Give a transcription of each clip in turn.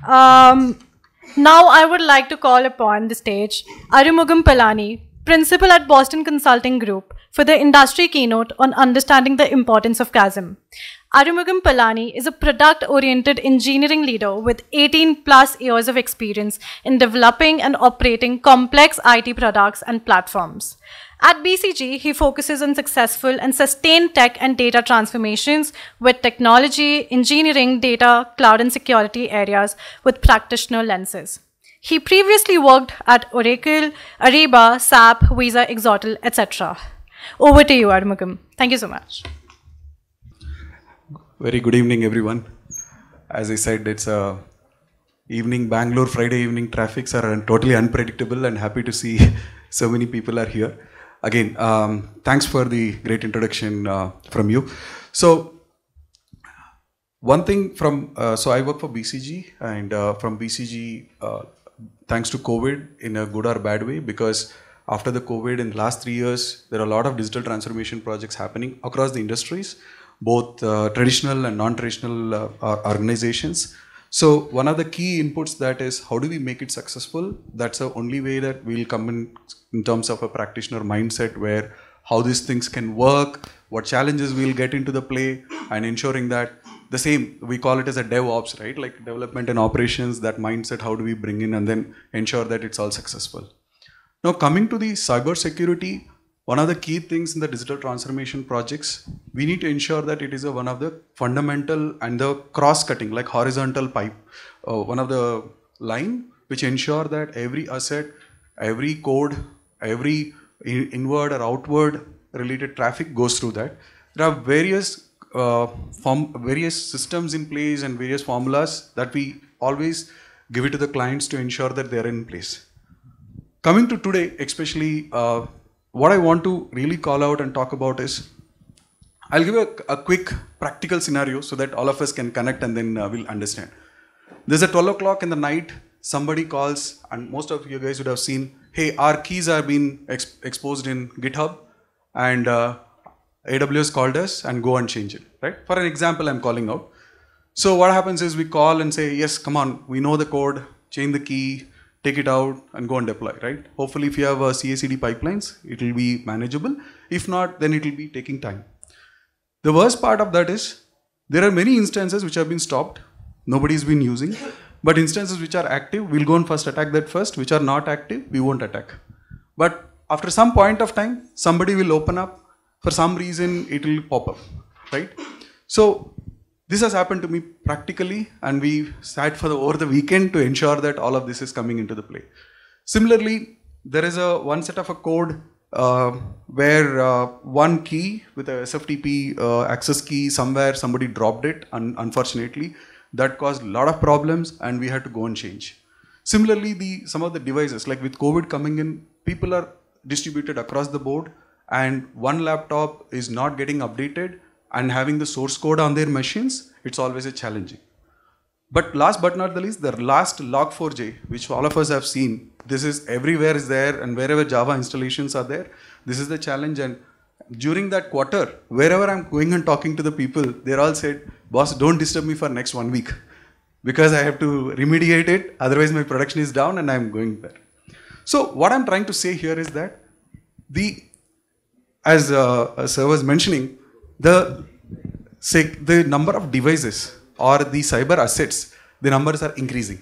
Now I would like to call upon the stage Arumugam Palani, Principal at Boston Consulting Group, for the industry keynote on understanding the importance of CAASM. Arumugam Palani is a product-oriented engineering leader with 18 plus years of experience in developing and operating complex IT products and platforms. At BCG, he focuses on successful and sustained tech and data transformations with technology, engineering, data, cloud, and security areas with practitioner lenses. He previously worked at Oracle, Ariba, SAP, Visa, Exotel, etc. Over to you, Arumugam. Thank you so much. Very good evening, everyone. As I said, it's evening. Bangalore Friday evening traffics are totally unpredictable, and happy to see so many people are here. Again, thanks for the great introduction from you. So, one thing from, so I work for BCG, and from BCG, thanks to COVID in a good or bad way, because after the COVID in the last 3 years, there are a lot of digital transformation projects happening across the industries, both traditional and non-traditional organizations. So one of the key inputs that is, how do we make it successful? That's the only way that we'll come in terms of a practitioner mindset, where how these things can work, what challenges we'll get into the play, and ensuring that the same, we call it as a DevOps, right? Like development and operations, that mindset, how do we bring in and then ensure that it's all successful. Now coming to the cybersecurity, one of the key things in the digital transformation projects, we need to ensure that it is one of the fundamental and the cross-cutting, like horizontal pipe, one of the line which ensure that every asset, every code, every inward or outward related traffic goes through that. There are various systems in place and various formulas that we always give it to the clients to ensure that they are in place. Coming to today, especially, what I want to really call out and talk about is, I'll give a quick practical scenario so that all of us can connect and then we'll understand. There's a 12 o'clock in the night, somebody calls, and most of you guys would have seen, hey, our keys are being exposed in GitHub, and AWS called us and go and change it, right? For an example, I'm calling out. So what happens is we call and say, yes, come on, we know the code, change the key, take it out and go and deploy, right? Hopefully if you have CI/CD pipelines, it will be manageable. If not, then it will be taking time. The worst part of that is, there are many instances which have been stopped, nobody's been using, but instances which are active, we'll go and first attack that first, which are not active, we won't attack. But after some point of time, somebody will open up, for some reason it will pop up, right? So this has happened to me practically, and we sat for over the weekend to ensure that all of this is coming into the play. Similarly, there is one set of a code where one key with a SFTP access key, somewhere somebody dropped it, unfortunately. That caused a lot of problems, and we had to go and change. Similarly, some of the devices, like with COVID coming in, people are distributed across the board, and one laptop is not getting updated, and having the source code on their machines, it's always a challenging. But last but not the least, the last log4j, which all of us have seen, this is everywhere is there, and wherever Java installations are there, this is the challenge. And during that quarter, wherever I'm going and talking to the people, they're all said, boss, don't disturb me for next 1 week, because I have to remediate it, otherwise my production is down and I'm going there. So what I'm trying to say here is that, as Sir was mentioning, the number of devices or the cyber assets, the numbers are increasing.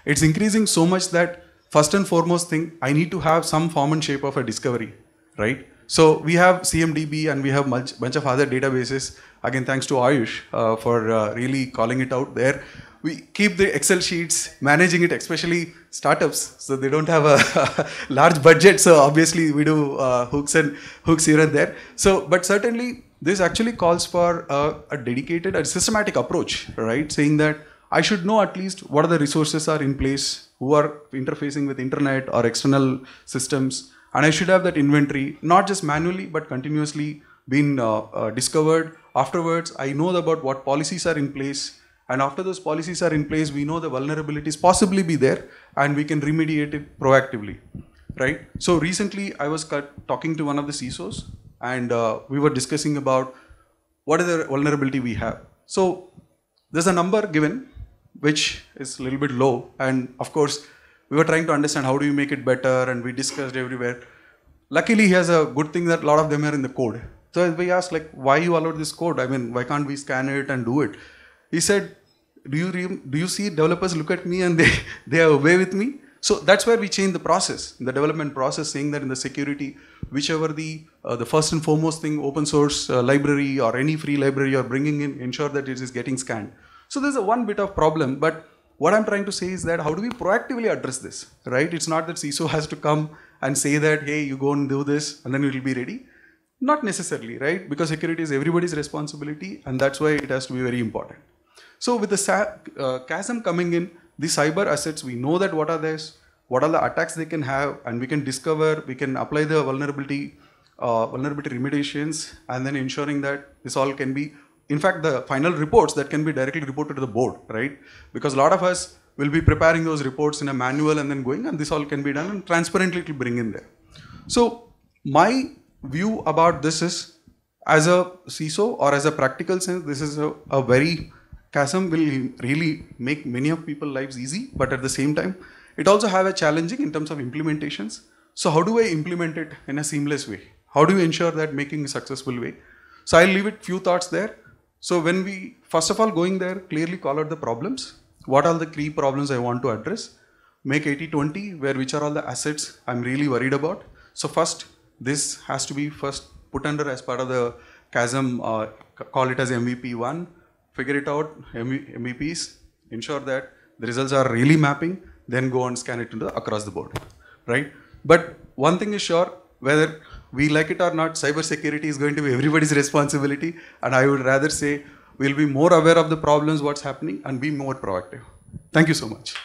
It's increasing so much that first and foremost thing, I need to have some form and shape of a discovery, right? So we have CMDB and we have bunch of other databases. Again, thanks to Ayush for really calling it out there. We keep the Excel sheets, managing it, especially startups, so they don't have a large budget. So obviously we do hooks here and there. So, but certainly, this actually calls for a dedicated and systematic approach, right? Saying that I should know at least what are the resources are in place, who are interfacing with internet or external systems, and I should have that inventory, not just manually, but continuously being discovered. Afterwards, I know about what policies are in place, and after those policies are in place, we know the vulnerabilities possibly be there, and we can remediate it proactively, right? So recently, I was talking to one of the CISOs, and we were discussing about what is the vulnerability we have. So there's a number given, which is a little bit low. And of course, we were trying to understand how do you make it better, and we discussed everywhere. Luckily, he has a good thing that a lot of them are in the code. So we asked, like, why you allowed this code? I mean, why can't we scan it and do it? He said, do you see developers look at me and they are away with me? So that's where we changed the process, the development process, saying that in the security, whichever the first and foremost thing, open source library or any free library you're bringing in, ensure that it is getting scanned. So there's a one bit of problem, but what I'm trying to say is that how do we proactively address this, right? It's not that CISO has to come and say that, hey, you go and do this and then it will be ready. Not necessarily, right? Because security is everybody's responsibility, and that's why it has to be very important. So with the CAASM coming in, the cyber assets, we know that what are the attacks they can have, and we can discover, we can apply the vulnerability remediations, and then ensuring that this all can be, in fact, the final reports that can be directly reported to the board, right? Because a lot of us will be preparing those reports in a manual and then going, and this all can be done, and transparently it will bring in there. So my view about this is, as a CISO or as a practical sense, this is a very, CAASM will really make many of people's lives easy, but at the same time, it also have a challenging in terms of implementations. So how do I implement it in a seamless way? How do you ensure that making a successful way? So I'll leave it few thoughts there. So when we, first of all, going there, clearly call out the problems. What are the key problems I want to address? Make 80-20, which are all the assets I'm really worried about. So first, this has to be first put under as part of the CAASM, call it as MVP 1. Figure it out, MVPs, ensure that the results are really mapping, then go and scan it across the board, right? But one thing is sure, whether we like it or not, cybersecurity is going to be everybody's responsibility, and I would rather say we'll be more aware of the problems, what's happening, and be more proactive. Thank you so much.